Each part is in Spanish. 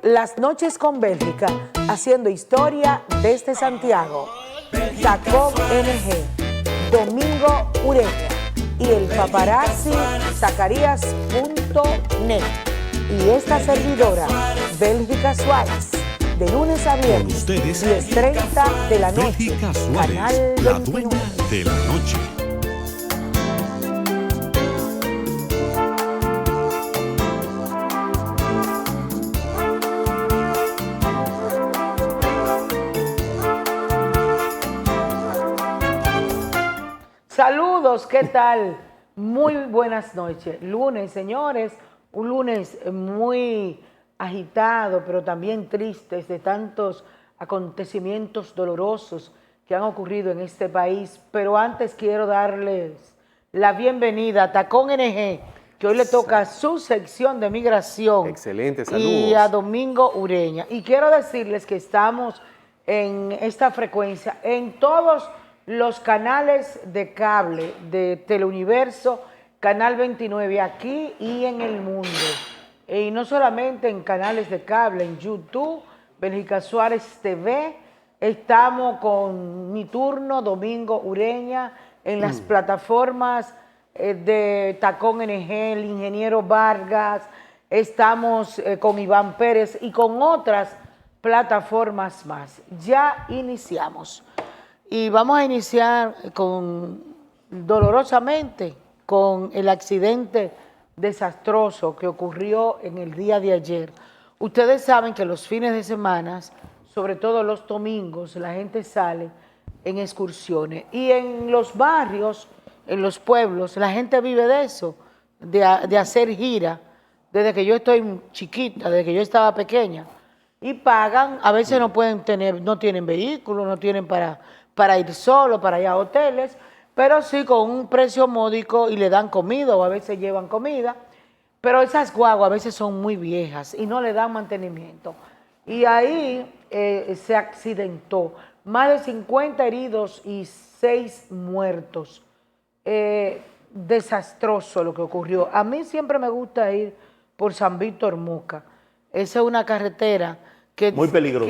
Las noches con Bélgica, haciendo historia desde Santiago. Tacón NG, Domingo Ureña y el paparazzi Zacarías.net. Y esta servidora, Bélgica Suárez, de lunes a viernes, 10:30 de la noche, Bélgica Suárez, Canal la 21. dueña de la noche. Saludos, ¿qué tal? Muy buenas noches. Lunes, señores, un lunes muy agitado, pero también triste de tantos acontecimientos dolorosos que han ocurrido en este país. Pero antes quiero darles la bienvenida a Tacón NG, que hoy le toca su sección de migración. Excelente, saludos. Y a Domingo Ureña. Y quiero decirles que estamos en esta frecuencia en todos los canales de cable de Teleuniverso, Canal 29, aquí y en el mundo. Y no solamente en canales de cable, en YouTube, Bélgica Suárez TV, estamos con Mi Turno, Domingo Ureña, en las plataformas de Tacón NG, el ingeniero Vargas, estamos con Iván Pérez y con otras plataformas más. Ya iniciamos. Y vamos a iniciar dolorosamente con el accidente desastroso que ocurrió en el día de ayer. Ustedes saben que los fines de semana, sobre todo los domingos, la gente sale en excursiones. Y en los barrios, en los pueblos, la gente vive de eso, de hacer gira, desde que yo estoy chiquita, desde que yo estaba pequeña. Y pagan, a veces no tienen vehículo, no tienen para ir solo, para ir a hoteles, pero sí con un precio módico y le dan comida o a veces llevan comida, pero esas guaguas a veces son muy viejas y no le dan mantenimiento. Y ahí se accidentó, más de 50 heridos y 6 muertos. Desastroso lo que ocurrió. A mí siempre me gusta ir por San Víctor Moca. Esa es una carretera que, muy peligrosa,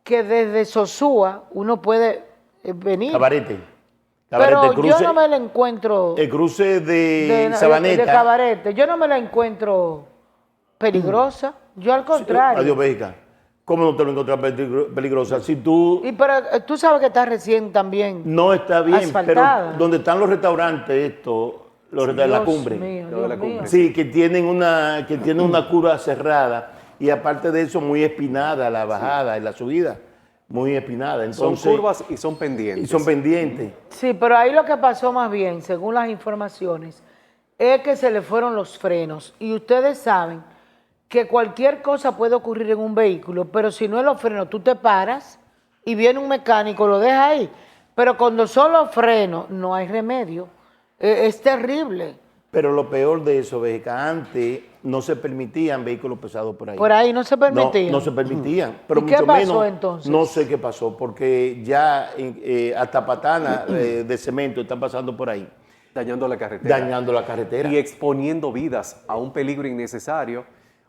que desde Sosúa uno puede venir. Cabarete, pero cruce, yo no me la encuentro. El cruce de Sabaneta. De Cabarete. Yo no me la encuentro peligrosa. Yo al contrario. Adiós, Bélgica. ¿Cómo no te lo encuentras peligrosa? Si tú... Pero tú sabes que está recién también. No está bien, asfaltada. pero donde están los restaurantes, la cumbre. Dios mío. Sí, que tienen una curva cerrada. Y aparte de eso, muy espinada la bajada y la subida, muy espinada. Entonces, son curvas y son pendientes. Sí, pero ahí lo que pasó más bien, según las informaciones, es que se le fueron los frenos. Y ustedes saben que cualquier cosa puede ocurrir en un vehículo, pero si no es los frenos, tú te paras y viene un mecánico, lo deja ahí. Pero cuando son los frenos, no hay remedio. Es terrible. Pero lo peor de eso, Bélgica, antes no se permitían vehículos pesados por ahí. Por ahí no se permitían. No se permitían. Pero ¿Y qué mucho pasó menos, entonces? No sé qué pasó, porque ya hasta patanas de cemento están pasando por ahí. Dañando la carretera. Y exponiendo vidas a un peligro innecesario.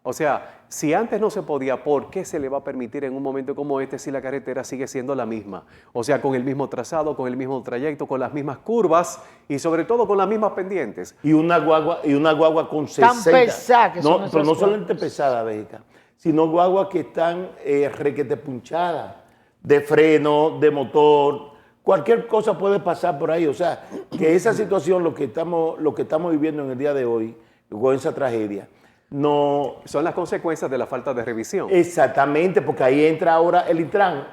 O sea, si antes no se podía, ¿por qué se le va a permitir en un momento como este si la carretera sigue siendo la misma? O sea, con el mismo trazado, con el mismo trayecto, con las mismas curvas y sobre todo con las mismas pendientes. Y una guagua con 60. Tan pesada que son pero no esas solamente pesada, Bélgica, sino guaguas que están requete punchadas, de freno, de motor. Cualquier cosa puede pasar por ahí. O sea, que esa situación, lo que estamos viviendo en el día de hoy, con esa tragedia, no... Son las consecuencias de la falta de revisión. Exactamente, porque ahí entra ahora el Intran.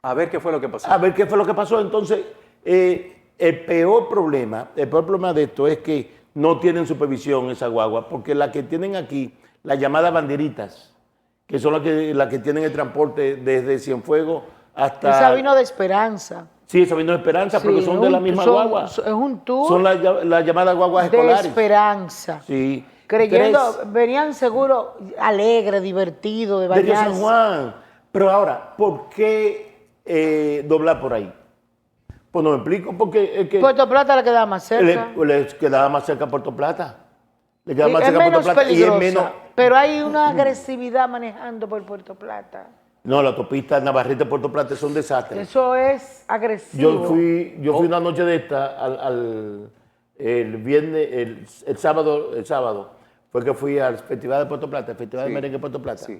A ver qué fue lo que pasó. Entonces, el peor problema de esto es que no tienen supervisión esa guagua, porque las que tienen aquí, las llamadas banderitas, que son las que tienen el transporte desde Cienfuegos hasta... Esa vino de Esperanza. Sí, esa vino de Esperanza, Sí, porque son de la misma guagua. Es un tour. Son las llamadas guaguas de escolares. Esperanza. Sí. Venían seguro alegres, divertidos, de Desde bañarse. San Juan. Pero ahora, ¿por qué doblar por ahí? Pues no me explico, porque... Puerto Plata le quedaba más cerca. Le quedaba más cerca a Puerto Plata. Le queda Y más es cerca a Puerto menos Plata y es peligrosa, menos. pero hay una agresividad manejando por Puerto Plata. No, la autopista Navarrete Puerto Plata es un desastre. Eso es agresivo. Yo fui una noche de esta el viernes, el sábado, fue que fui al Festival de Puerto Plata, el Festival Sí. de Merengue de Puerto Plata. Sí.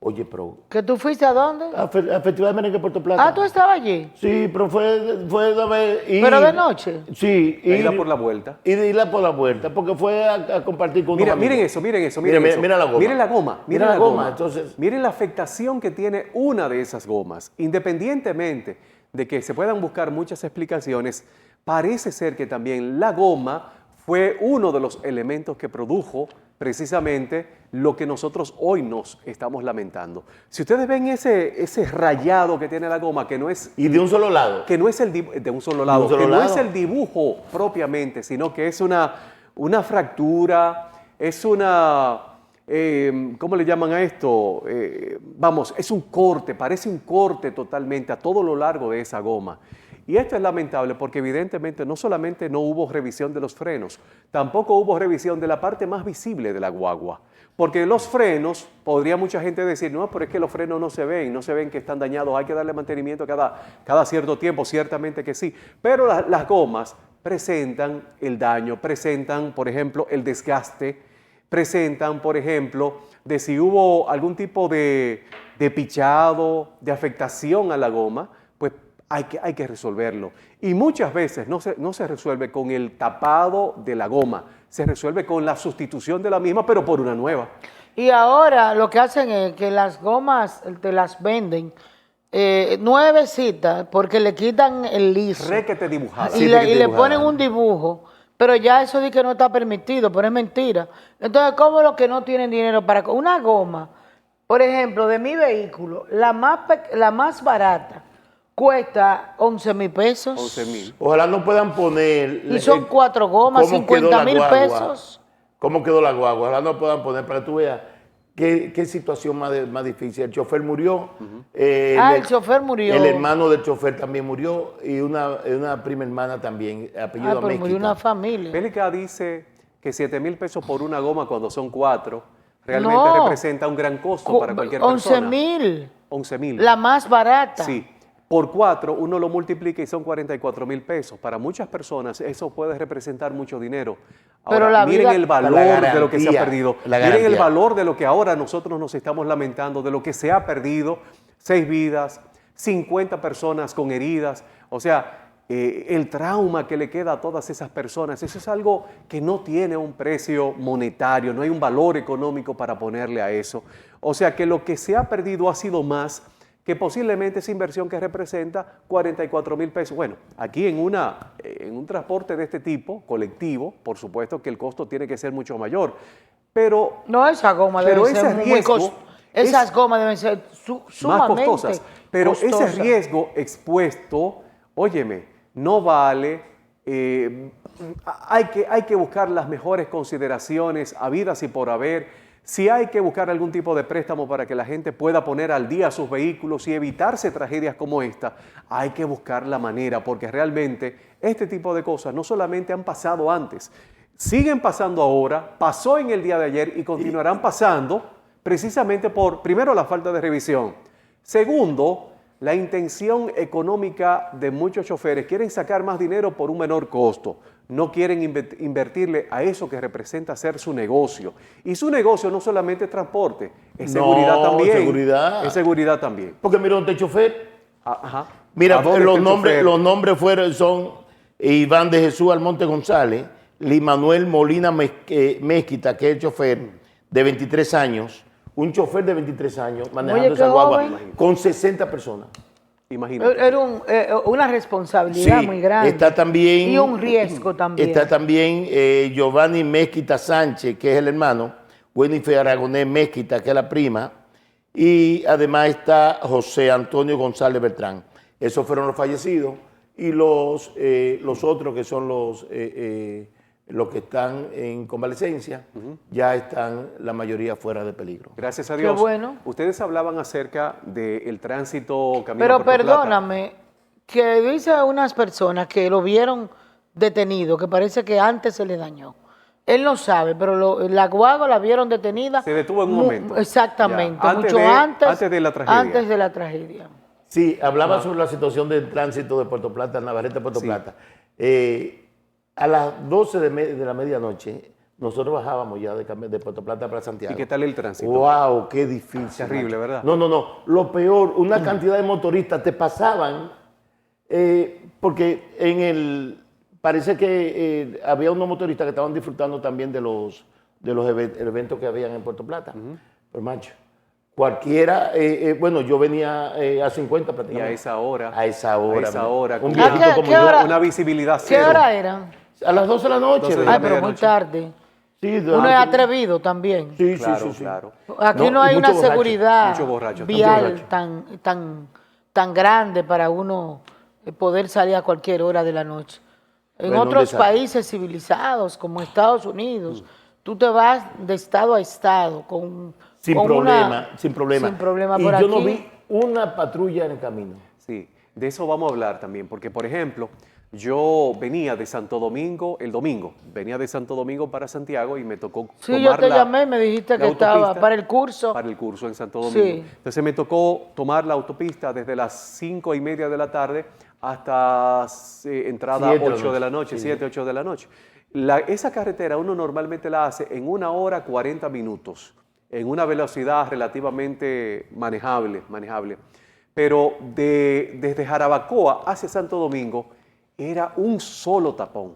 Oye, pero ¿Que tú fuiste a dónde? al Festival de Merengue de Puerto Plata. Ah, tú estabas allí. Sí, pero fue una vez. ¿Pero de noche? Sí. Ir por la vuelta. Y de irla por la vuelta, porque fue a compartir con unos amigos. Miren eso, miren eso. Mira la goma. Miren la goma. Mira la goma, entonces. Miren la afectación que tiene una de esas gomas. Independientemente de que se puedan buscar muchas explicaciones, parece ser que también la goma fue uno de los elementos que produjo precisamente lo que nosotros hoy nos estamos lamentando. Si ustedes ven ese rayado que tiene la goma, que no es Y de un solo lado. que no es de un solo lado, solo que no lado. es el dibujo propiamente, sino que es una fractura, es una, ¿cómo le llaman a esto? Vamos, es un corte, parece un corte totalmente a todo lo largo de esa goma. Y esto es lamentable porque evidentemente no solamente no hubo revisión de los frenos, tampoco hubo revisión de la parte más visible de la guagua. Porque los frenos, podría mucha gente decir, no, pero es que los frenos no se ven que están dañados, hay que darle mantenimiento cada cierto tiempo, ciertamente que sí. Pero las gomas presentan el daño, presentan, por ejemplo, el desgaste, presentan, por ejemplo, de si hubo algún tipo de pichado, de afectación a la goma, pues hay que resolverlo. Y muchas veces no se resuelve con el tapado de la goma, se resuelve con la sustitución de la misma, pero por una nueva. Y ahora lo que hacen es que las gomas te las venden nuevecitas porque le quitan el liso. Requete dibujado. Y, Sí, le, que y le dibujada. ponen un dibujo, pero ya eso de que no está permitido, pero es mentira. Entonces, ¿cómo los que no tienen dinero para una goma? Por ejemplo, de mi vehículo, la más barata cuesta 11,000 pesos. 11,000. Ojalá no puedan poner. Y son 4 gomas, cómo quedó la 50,000 guagua. pesos. ¿Cómo quedó la guagua? Ojalá no puedan poner para que tú veas qué situación más difícil. El chofer murió. El chofer murió. El hermano del chofer también murió y una prima hermana también, apellido Pero murió Mezquita. una familia. Pélica dice que 7,000 pesos por una goma cuando son 4, realmente No. representa un gran costo para cualquier persona. 11,000. 11,000. La más barata. Sí. Por 4, uno lo multiplica y son 44,000 pesos. Para muchas personas eso puede representar mucho dinero. Ahora, Pero la miren vida- el valor La de lo que se ha garantía, perdido. la Miren el garantía. valor de lo que ahora nosotros nos estamos lamentando, de lo que se ha perdido. 6 vidas, 50 personas con heridas. O sea, el trauma que le queda a todas esas personas, eso es algo que no tiene un precio monetario, no hay un valor económico para ponerle a eso. O sea que lo que se ha perdido ha sido más que posiblemente esa inversión que representa 44,000 pesos. Bueno, aquí en un transporte de este tipo, colectivo, por supuesto que el costo tiene que ser mucho mayor, pero No, esa goma Pero debe ser ese muy riesgo costosa. Esas es gomas deben ser más sumamente costosas. Pero ese costosas. riesgo expuesto, óyeme, no vale. Hay que buscar las mejores consideraciones habidas y por haber. Si hay que buscar algún tipo de préstamo para que la gente pueda poner al día sus vehículos y evitarse tragedias como esta, hay que buscar la manera, porque realmente este tipo de cosas no solamente han pasado antes, siguen pasando ahora, pasó en el día de ayer y continuarán pasando precisamente por, primero, la falta de revisión. Segundo, la intención económica de muchos choferes. Quieren sacar más dinero por un menor costo. No quieren invertirle a eso que representa ser su negocio. Y su negocio no solamente es transporte, es seguridad también. Seguridad. Es seguridad también. Porque mira, ¿dónde está el chofer? Ajá. Mira, ¿A dónde está el chofer? los nombres son Iván de Jesús Almonte González, Limanuel Molina Mezquita, que es el chofer de 23 años, un chofer de 23 años manejando Oye, esa qué guagua joven. con 60 personas. Imagínate. Era una responsabilidad Sí, muy grande. está también, Y un riesgo también. Está también Giovanni Mezquita Sánchez, que es el hermano, Winifred Aragonés Mezquita, que es la prima, y además está José Antonio González Beltrán. Esos fueron los fallecidos y los otros que son los que están en convalecencia, ya están la mayoría fuera de peligro. Gracias a Qué Dios. bueno. Ustedes hablaban acerca del tránsito camino Pero a Puerto Plata. perdóname, que dice unas personas que lo vieron detenido, que parece que antes se le dañó. Él no sabe, pero la guagua la vieron detenida. Se detuvo en un momento. Exactamente, Ya, mucho antes, antes de la tragedia. Antes de la tragedia. Sí, hablaba sobre la situación del tránsito de Puerto Plata, Navarrete, Puerto Sí. Plata. A las 12 de la medianoche, nosotros bajábamos ya de Puerto Plata para Santiago. ¿Y qué tal el tránsito? ¡Wow! ¡Qué difícil! Terrible, macho. ¿verdad? No. Lo peor, una cantidad de motoristas te pasaban, porque parece que había unos motoristas que estaban disfrutando también de los eventos que habían en Puerto Plata. Pero, macho, cualquiera, bueno, yo venía a 50 Y prácticamente. a esa hora. A esa hora. A esa mira. hora. Un con viejito como ¿qué yo. hora? una visibilidad ¿Qué cero. hora era? A las 12 de la noche. 12 de la Ay, ¿verdad? pero muy medianoche. tarde. Sí, Uno es atrevido también. Sí, Claro, sí. claro. Aquí no y hay mucho una borracho, seguridad mucho borracho, vial tan grande para uno poder salir a cualquier hora de la noche. En Bueno, un otros desastre. países civilizados como Estados Unidos, tú te vas de estado a estado Sin con problema, sin problema. Sin problema. Y Por yo aquí, no vi una patrulla en el camino. Sí, de eso vamos a hablar también, porque por ejemplo, yo venía de Santo Domingo el domingo, venía de Santo Domingo para Santiago y me tocó Sí, tomar yo te la- llamé, me dijiste la que estaba autopista para el curso. Para el curso en Santo Domingo. Sí. Entonces me tocó tomar la autopista desde las 5:30 de la tarde hasta entrada 7 de la 8 de la noche. noche, Sí. 7, 8 de la noche. Esa carretera uno normalmente la hace en 1 hora 40 minutos, en una velocidad relativamente manejable. Pero desde Jarabacoa hacia Santo Domingo era un solo tapón.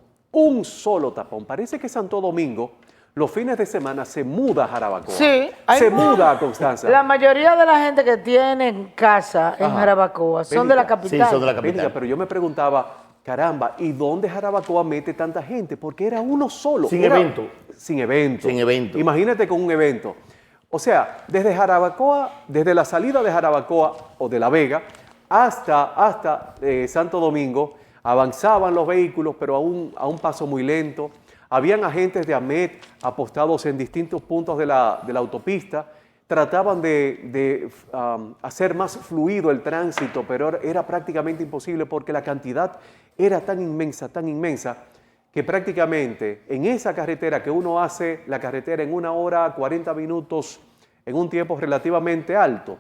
Parece que Santo Domingo los fines de semana se muda a Jarabacoa. Sí, Se muda a Constanza. La mayoría de la gente que tiene casa en Ajá. Jarabacoa son de la Bélica. capital. Sí, son de la Bélica, capital. pero yo me preguntaba, caramba, ¿y dónde Jarabacoa mete tanta gente? Porque era uno solo. Sin Era- evento. Sin evento. Sin evento. Imagínate con un evento. O sea, desde Jarabacoa, desde la salida de Jarabacoa o de La Vega hasta Santo Domingo, avanzaban los vehículos, pero a un paso muy lento. Habían agentes de AMET apostados en distintos puntos de la autopista. Trataban de hacer más fluido el tránsito, pero era prácticamente imposible porque la cantidad era tan inmensa, que prácticamente en esa carretera que uno hace, la carretera en 1 hora 40 minutos, en un tiempo relativamente alto,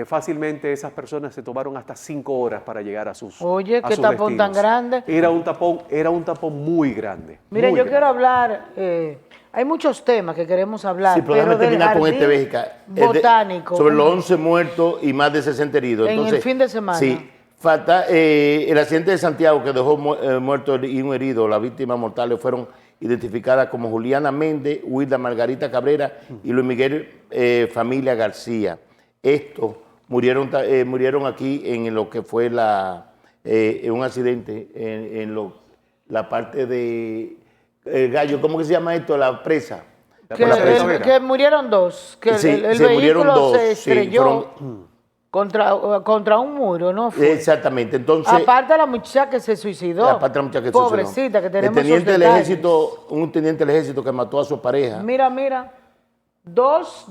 fácilmente esas personas se tomaron hasta 5 horas para llegar a sus Oye, a qué sus tapón tan destinos. grande. Era un tapón muy grande. Mira, muy yo grande. quiero hablar, hay muchos temas que queremos hablar, Sí, pero déjame del terminar con este, jardín Béjica. botánico. Sobre los 11 muertos y más de 60 heridos. En el fin de semana. Sí, falta el accidente de Santiago que dejó muerto y un herido. Las víctimas mortales fueron identificadas como Juliana Méndez, Huilda Margarita Cabrera y Luis Miguel Familia García. Estos murieron aquí en lo que fue en un accidente en la parte de Gallo, ¿cómo que se llama esto? La presa. Que, Por la presa. que murieron dos, que Sí, el se murieron vehículo dos, se sí, estrelló contra un muro, ¿no fue? Exactamente. Entonces, Aparte de la muchacha que se suicidó. aparte de la muchacha que se suicidó. Pobrecita, que tenemos El teniente esos del detalles. ejército, un teniente del ejército que mató a su pareja. Mira, dos,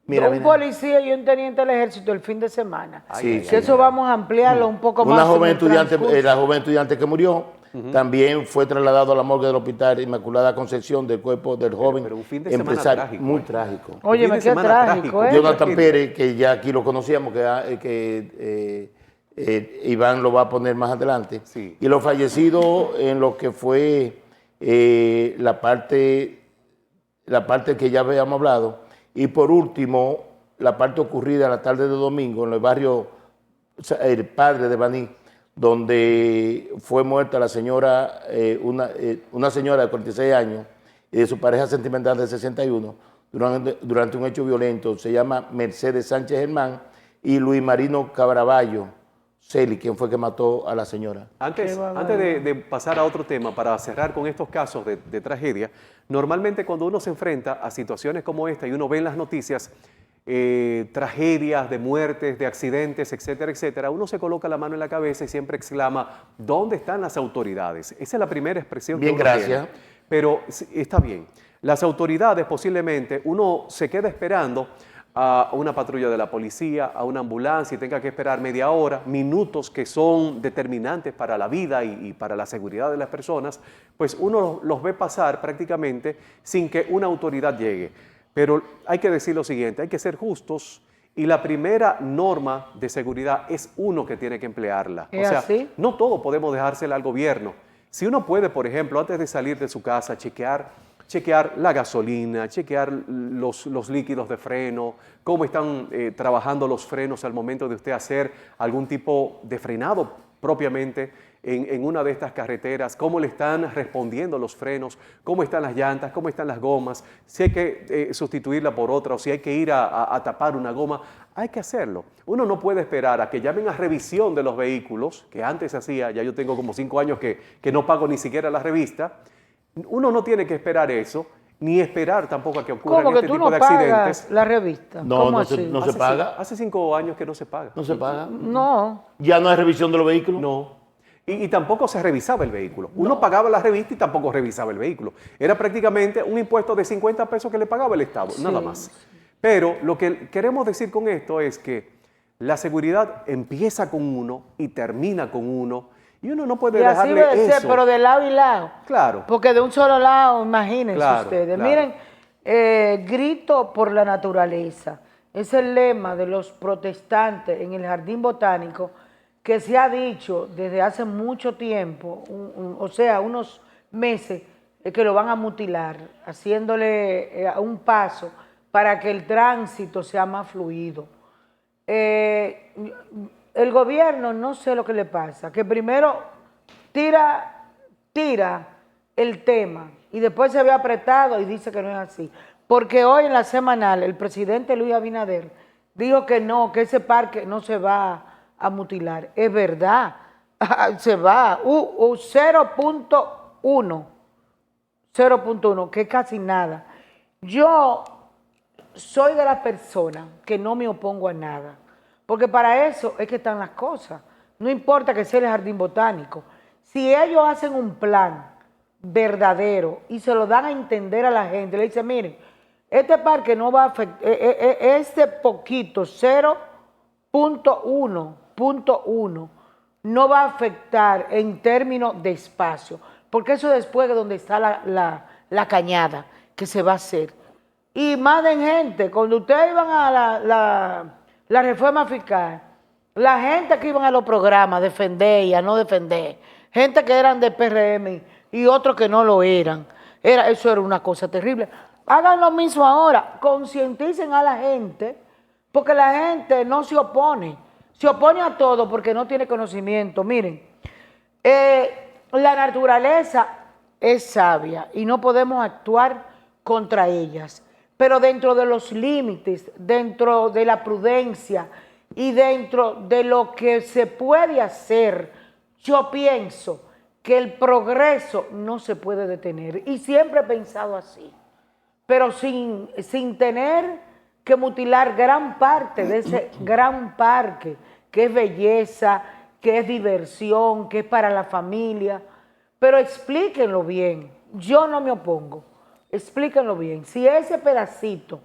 Mira, un mira. policía y un teniente del ejército el fin de semana. Sí, Que sí. eso vamos a ampliarlo un poco más. Una en joven el estudiante, transcurso. la joven estudiante que murió, también fue trasladado a la morgue del Hospital Inmaculada Concepción del cuerpo del joven pero un fin de semana empresario. trágico, Muy ¿eh? trágico. Óyeme, fin de qué semana trágico, trágico. ¿eh? Jonathan Pérez, que ya aquí lo conocíamos, que Iván lo va a poner más adelante. Sí. Y los fallecidos en lo que fue la parte que ya habíamos hablado. Y por último, la parte ocurrida la tarde de domingo en el barrio El Padre de Baní, donde fue muerta la señora, una señora de 46 años y de su pareja sentimental de 61 durante un hecho violento. Se llama Mercedes Sánchez Germán y Luis Marino Cabravallo Celi, quien fue que mató a la señora. Antes de pasar a otro tema, para cerrar con estos casos de tragedia, normalmente cuando uno se enfrenta a situaciones como esta y uno ve en las noticias tragedias, de muertes, de accidentes, etcétera, etcétera, uno se coloca la mano en la cabeza y siempre exclama, ¿dónde están las autoridades? Esa es la primera expresión Bien, que uno gracias. tiene. Pero sí, está bien. Las autoridades posiblemente, uno se queda esperando a una patrulla de la policía, a una ambulancia y tenga que esperar media hora, minutos que son determinantes para la vida y para la seguridad de las personas, pues uno los ve pasar prácticamente sin que una autoridad llegue. Pero hay que decir lo siguiente, hay que ser justos y la primera norma de seguridad es uno que tiene que emplearla. ¿Es así? No todo podemos dejársela al gobierno. Si uno puede, por ejemplo, antes de salir de su casa, chequear la gasolina, chequear los líquidos de freno, cómo están trabajando los frenos al momento de usted hacer algún tipo de frenado propiamente en una de estas carreteras, cómo le están respondiendo los frenos, cómo están las llantas, cómo están las gomas, si hay que sustituirla por otra o si hay que ir a tapar una goma, hay que hacerlo. Uno no puede esperar a que llamen a revisión de los vehículos, que antes hacía, ya yo tengo como 5 años que no pago ni siquiera la revista. Uno no tiene que esperar eso, ni esperar tampoco a que ocurran este tipo de accidentes. ¿Cómo que tú no pagas la revista? No, ¿Cómo no así? no se paga. Hace 5 años que no se paga. No se paga. No. Ya no hay revisión de los vehículos. No. Y tampoco se revisaba el vehículo. Uno pagaba la revista y tampoco revisaba el vehículo. Era prácticamente un impuesto de 50 pesos que le pagaba el Estado, nada más. Pero lo que queremos decir con esto es que la seguridad empieza con uno y termina con uno. Y uno no puede Y así dejarle debe ser, eso. pero de lado y lado. Claro. Porque de un solo lado, imagínense Claro, ustedes. claro. Miren, grito por la naturaleza. Es el lema de los protestantes en el Jardín Botánico que se ha dicho desde hace mucho tiempo, o sea, unos meses, que lo van a mutilar, haciéndole un paso para que el tránsito sea más fluido. El gobierno, no sé lo que le pasa, que primero tira el tema y después se ve apretado y dice que no es así. Porque hoy en la semanal el presidente Luis Abinader dijo que no, que ese parque no se va a mutilar. Es verdad, se va, 0.1, que es casi nada. Yo soy de las personas que no me opongo a nada, porque para eso es que están las cosas. No importa que sea el jardín botánico. Si ellos hacen un plan verdadero y se lo dan a entender a la gente, le dicen, miren, este parque no va a afectar, este poquito, 0.1, no va a afectar en términos de espacio, porque eso después de donde está la cañada que se va a hacer. Y manden gente, cuando ustedes iban a la reforma fiscal, la gente que iban a los programas, defender y a no defender, gente que eran de PRM y otros que no lo eran, eso era una cosa terrible. Hagan lo mismo ahora, concienticen a la gente, porque la gente no se opone a todo porque no tiene conocimiento. Miren, la naturaleza es sabia y no podemos actuar contra ellas, pero dentro de los límites, dentro de la prudencia y dentro de lo que se puede hacer, yo pienso que el progreso no se puede detener. Y siempre he pensado así, pero sin tener que mutilar gran parte de ese gran parque, que es belleza, que es diversión, que es para la familia. Pero explíquenlo bien, yo no me opongo, explíquenlo bien. Si ese pedacito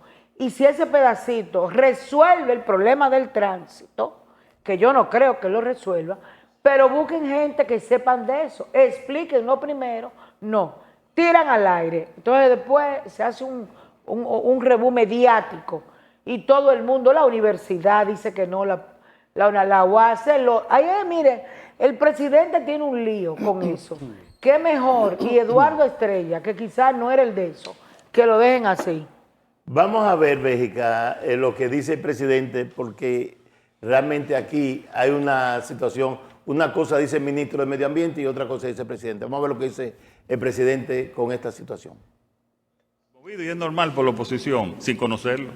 resuelve el problema del tránsito, que yo no creo que lo resuelva, pero busquen gente que sepan de eso, explíquenlo primero, no, tiran al aire, entonces después se hace un rebú mediático y todo el mundo, la universidad dice que no, la UAS, mire, el presidente tiene un lío con eso, qué mejor, y Eduardo Estrella, que quizás no era el de eso, que lo dejen así. Vamos a ver, Béjica, lo que dice el presidente, porque realmente aquí hay una situación, una cosa dice el ministro de Medio Ambiente y otra cosa dice el presidente. Vamos a ver lo que dice el presidente con esta situación. Y es normal por la oposición, sin conocerlo.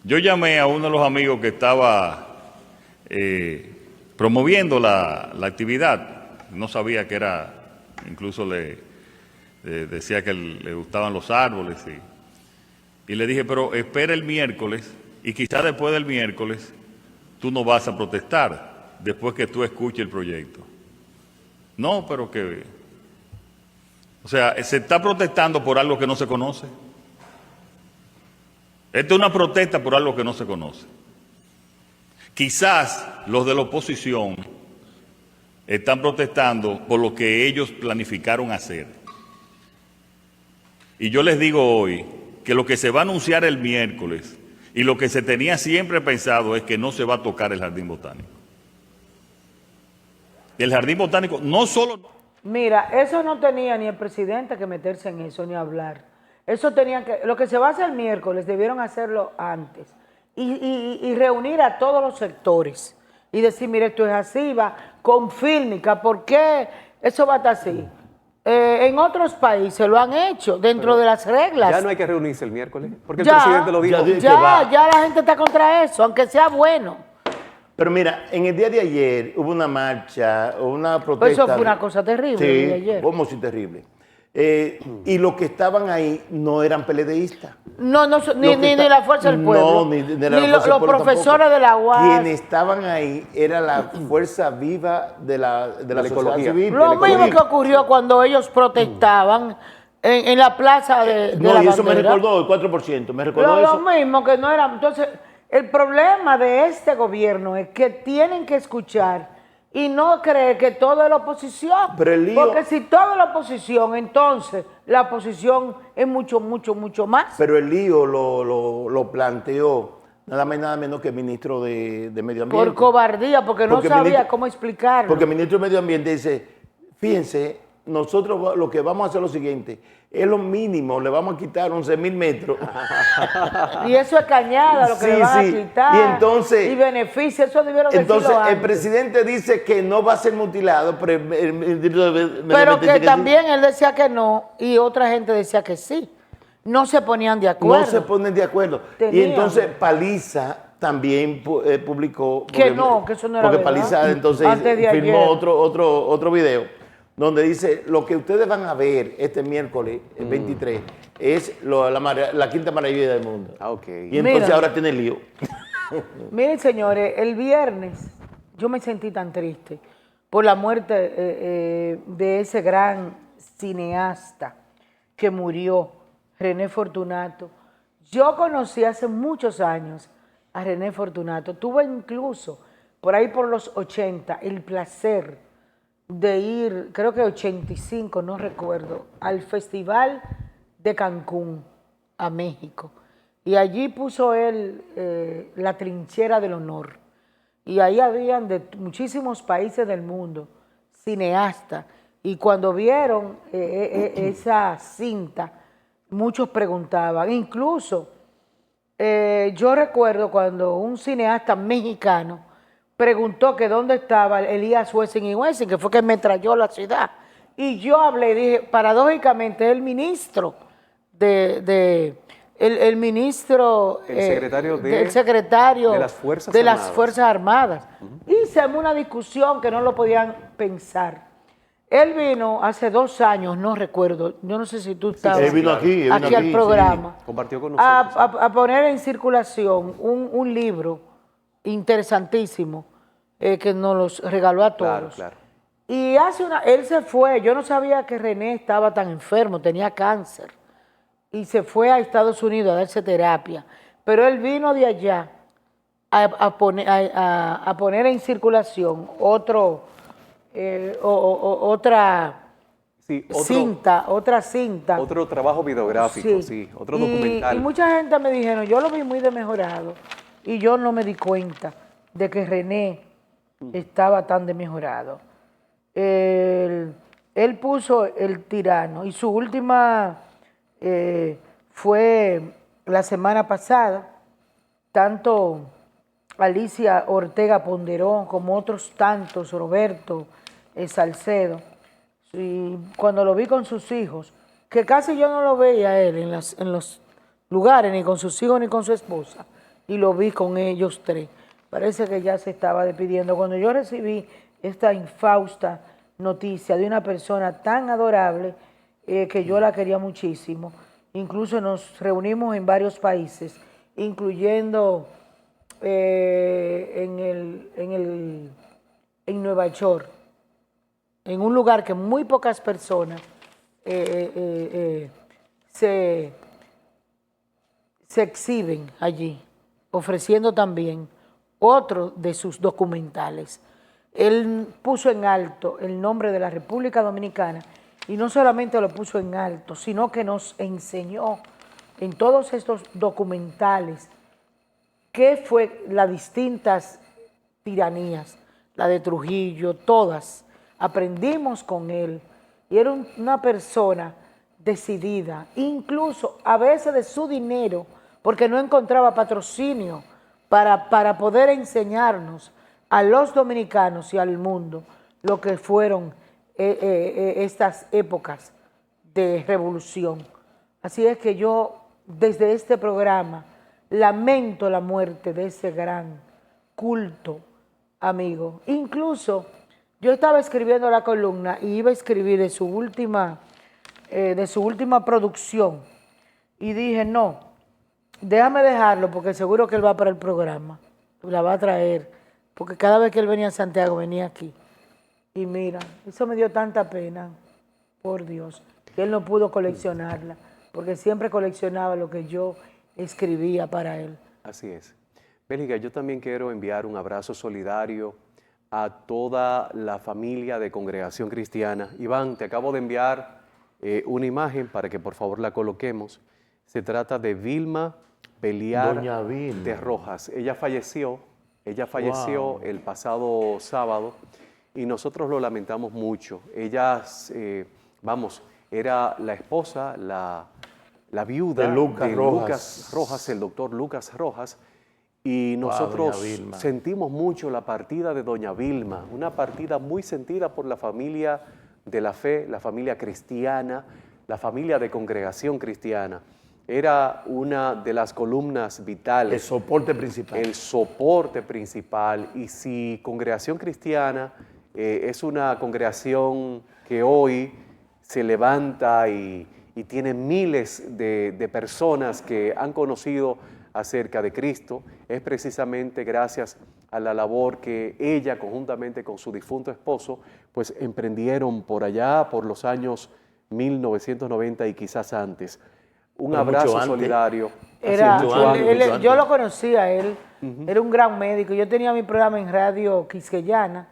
Yo llamé a uno de los amigos que estaba promoviendo la actividad, no sabía que era, incluso decía que le gustaban los árboles, y le dije, pero espera el miércoles, y quizás después del miércoles tú no vas a protestar, después que tú escuches el proyecto. No, pero que... O sea, se está protestando por algo que no se conoce. Esta es una protesta por algo que no se conoce. Quizás los de la oposición están protestando por lo que ellos planificaron hacer. Y yo les digo hoy que lo que se va a anunciar el miércoles y lo que se tenía siempre pensado es que no se va a tocar el jardín botánico. El jardín botánico no solo... Mira, eso no tenía ni el presidente que meterse en eso ni hablar. Eso tenían que, lo que se va a hacer el miércoles debieron hacerlo antes y reunir a todos los sectores y decir, mire, esto es así, va con fílmica, ¿por qué eso va a estar así? En otros países lo han hecho dentro de las reglas. Ya no hay que reunirse el miércoles, porque el Ya, presidente lo dijo. Ya la gente está contra eso, aunque sea bueno. Pero mira, en el día de ayer hubo una marcha, una protesta. Pues eso fue una cosa terrible Sí, el día de ayer. como si terrible. Y los que estaban ahí no eran PLDistas. No, ni la Fuerza del Pueblo. No, ni la ni Fuerza del los Pueblo profesores tampoco. de la UAS. Quienes estaban ahí era la fuerza viva de la sociedad ecología. civil. Lo mismo que ocurrió cuando ellos protestaban en la plaza de No, la y eso me bandera. recordó el 4%. Me recordó Lo eso. mismo que no era. Entonces, el problema de este gobierno es que tienen que escuchar y no creer que todo es la oposición. Pero el lío- Porque si todo es la oposición, entonces la oposición es mucho, mucho, mucho más. Pero el lío lo planteó nada más y nada menos que el ministro de Medio Ambiente. Por cobardía, porque no Porque el sabía ministro- cómo explicarlo. Porque el ministro de Medio Ambiente dice, fíjense, nosotros lo que vamos a hacer es lo siguiente, es lo mínimo, le vamos a quitar 11,000 metros. Y eso es cañada, lo que Sí, le van sí. a quitar. Y entonces- Y beneficio, eso debieron Entonces, decirlo el antes. presidente dice que no va a ser mutilado, pero el ministro de Medio Pero Ambiente que dice también él decía que no y otra gente decía que sí. No se ponían de sí. acuerdo. No se ponen de acuerdo. Tenían. Y entonces Paliza también publicó... Que no, que eso no era Porque verdad. Paliza entonces Antes de firmó ayer. otro video donde dice, lo que ustedes van a ver este miércoles, el 23, es la quinta maravilla del mundo. Ah, ok. Y entonces Mira. ahora tiene lío. Miren, señores, el viernes yo me sentí tan triste por la muerte de ese gran cineasta que murió, René Fortunato. Yo conocí hace muchos años a René Fortunato. Tuve incluso, por ahí por los 80, el placer de ir, creo que 85, no recuerdo, al Festival de Cancún, a México. Y allí puso él la trinchera del honor. Y ahí habían de muchísimos países del mundo, cineastas. Y cuando vieron esa cinta, muchos preguntaban. Incluso yo recuerdo cuando un cineasta mexicano preguntó que dónde estaba Elías Wessing y Wessing, que fue que me trayó la ciudad. Y yo hablé y dije, paradójicamente, el ministro el ministro, El secretario el secretario de las Fuerzas de las Armadas. Fuerzas Armadas. Y se armó una discusión que no lo podían pensar. Él vino hace 2 años, no recuerdo, yo no sé si tú estabas Él vino aquí al sí. programa, Compartió con nosotros. a poner en circulación un libro interesantísimo que nos los regaló a todos. Claro, claro. Y él se fue, yo no sabía que René estaba tan enfermo, tenía cáncer, y se fue a Estados Unidos a darse terapia, pero él vino de allá a poner en circulación otra Sí, cinta. otro trabajo videográfico, sí, otro documental. Y mucha gente me dijeron, yo lo vi muy de mejorado y yo no me di cuenta de que René estaba tan de mejorado. Él puso El Tirano y su última fue la semana pasada. Tanto Alicia Ortega Ponderón como otros tantos, Roberto Salcedo, y cuando lo vi con sus hijos, que casi yo no lo veía a él en los lugares, ni con sus hijos ni con su esposa, y lo vi con ellos 3. Parece que ya se estaba despidiendo. Cuando yo recibí esta infausta noticia de una persona tan adorable que yo la quería muchísimo, incluso nos reunimos en varios países, incluyendo en Nueva York, en un lugar que muy pocas personas se se exhiben allí, ofreciendo también otro de sus documentales. Él puso en alto el nombre de la República Dominicana y no solamente lo puso en alto, sino que nos enseñó en todos estos documentales qué fue las distintas tiranías, la de Trujillo, todas. Aprendimos con él y era una persona decidida, incluso a veces de su dinero, porque no encontraba patrocinio para poder enseñarnos a los dominicanos y al mundo lo que fueron estas épocas de revolución. Así es que yo, desde este programa, lamento la muerte de ese gran culto amigo. Incluso yo estaba escribiendo la columna y iba a escribir de su última producción y dije, no, déjame dejarlo porque seguro que él va para el programa, la va a traer, porque cada vez que él venía a Santiago venía aquí. Y mira, eso me dio tanta pena, por Dios, que él no pudo coleccionarla, porque siempre coleccionaba lo que yo escribía para él. Así es. Bélica, yo también quiero enviar un abrazo solidario a toda la familia de Congregación Cristiana. Iván, te acabo de enviar una imagen para que por favor la coloquemos. Se trata de Vilma Beliar Doña Vilma de Rojas. Ella falleció el pasado sábado y nosotros lo lamentamos mucho. Ella, era la esposa, la viuda de Lucas Rojas, el doctor Lucas Rojas, y nosotros sentimos mucho la partida de doña Vilma, una partida muy sentida por la familia de la fe, la familia cristiana, la familia de Congregación Cristiana. Era una de las columnas vitales. El soporte principal. El soporte principal. Y si Congregación Cristiana es una congregación que hoy se levanta y tiene miles de personas que han conocido acerca de Cristo, es precisamente gracias a la labor que ella, conjuntamente con su difunto esposo, pues emprendieron por allá, por los años 1990 y quizás antes. Un abrazo solidario. Yo lo conocía, él era un gran médico. Yo tenía mi programa en Radio Quisqueyana,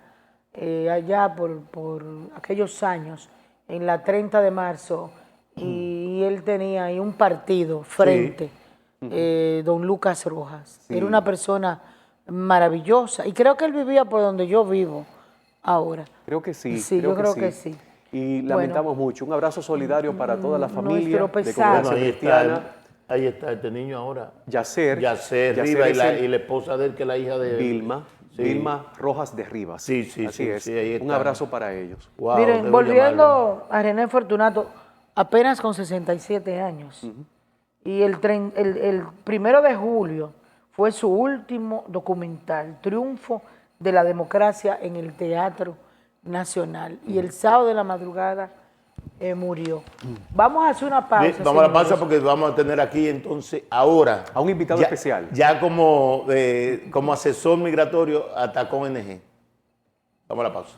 allá por aquellos años, en la 30 de marzo, y él tenía ahí un partido frente. Don Lucas Rojas. Sí. Era una persona maravillosa y creo que él vivía por donde yo vivo ahora. Creo que sí. Sí, yo creo que sí. Y lamentamos mucho. Un abrazo solidario para toda la familia de Congregación Cristiana. Ahí está este niño ahora. Yacer Rivas y la esposa de él, que es la hija de Vilma. Sí. Vilma Rojas de Rivas. Sí, así es. Sí, ahí está. Un abrazo para ellos. Wow, miren, volviendo a René Fortunato, apenas con 67 años. Y el 1 de julio fue su último documental, Triunfo de la Democracia en el Teatro Nacional. Y el sábado de la madrugada murió. Vamos a hacer una pausa. Vamos a la pausa porque vamos a tener aquí entonces ahora a un invitado especial. Ya como asesor migratorio a Tacón NG. Vamos a la pausa.